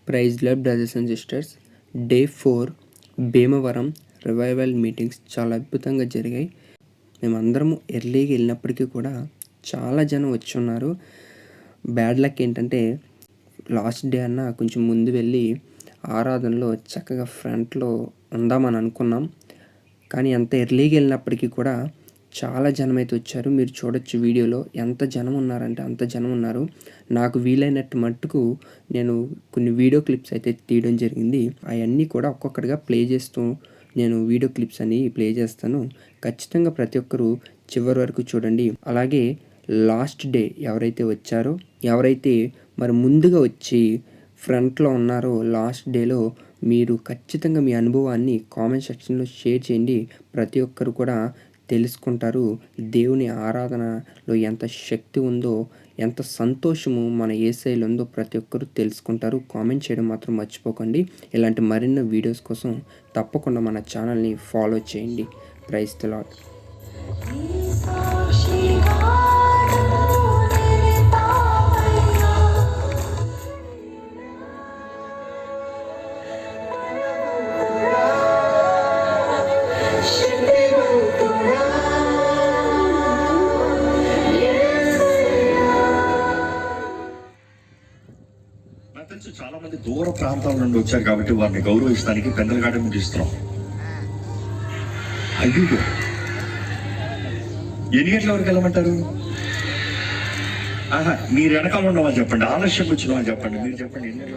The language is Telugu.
Praise Lord brothers and sisters. Day 4 Bhimavaram revival meetings చాలా అద్భుతంగా జరిగాయి. మేమందరము ఎర్లీగా వెళ్ళినప్పటికీ కూడా చాలా జనం వచ్చి ఉన్నారు. బ్యాడ్ లక్ ఏంటంటే లాస్ట్ డే అన్న కొంచెం ముందు వెళ్ళి ఆరాధనలో చక్కగా ఫ్రంట్లో ఉందామని అనుకున్నాం. కానీ అంత ఎర్లీగా వెళ్ళినప్పటికీ కూడా చాలా జనం అయితే వచ్చారు. మీరు చూడొచ్చు వీడియోలో ఎంత జనం ఉన్నారంటే అంత జనం ఉన్నారు. నాకు వీలైనట్టు మట్టుకు నేను కొన్ని వీడియో క్లిప్స్ అయితే తీయడం జరిగింది. అవన్నీ కూడా ఒక్కొక్కటిగా ప్లే చేస్తూ నేను వీడియో క్లిప్స్ అని ప్లే చేస్తాను. ఖచ్చితంగా ప్రతి ఒక్కరూ చివరి వరకు చూడండి. అలాగే లాస్ట్ డే ఎవరైతే వచ్చారో, ఎవరైతే మరి ముందుగా వచ్చి ఫ్రంట్లో ఉన్నారో లాస్ట్ డేలో మీరు ఖచ్చితంగా మీ అనుభవాన్ని కామెంట్ సెక్షన్లో షేర్ చేయండి. ప్రతి ఒక్కరు కూడా తెలుసుకుంటారు దేవుని ఆరాధనలో ఎంత శక్తి ఉందో, ఎంత సంతోషము మన యేసయ్యలో ఉందో ప్రతి ఒక్కరు తెలుసుకుంటారు. కామెంట్ చేయడం మాత్రం మర్చిపోకండి. ఇలాంటి మరిన్ని వీడియోస్ కోసం తప్పకుండా మన ఛానల్ని ఫాలో చేయండి. Praise the Lord. చాలా మంది దూర ప్రాంతాల నుండి వచ్చారు కాబట్టి వారిని గౌరవిస్తానికి పెద్దల గార్డెన్ ముగిస్తున్నాం. అయ్యో, ఎన్ని గంటల వరకు వెళ్ళమంటారు? మీరు వెనకాల ఉండమని చెప్పండి, ఆలస్యం వచ్చిన వాళ్ళు చెప్పండి. మీరు చెప్పండి ఎన్ని గంటల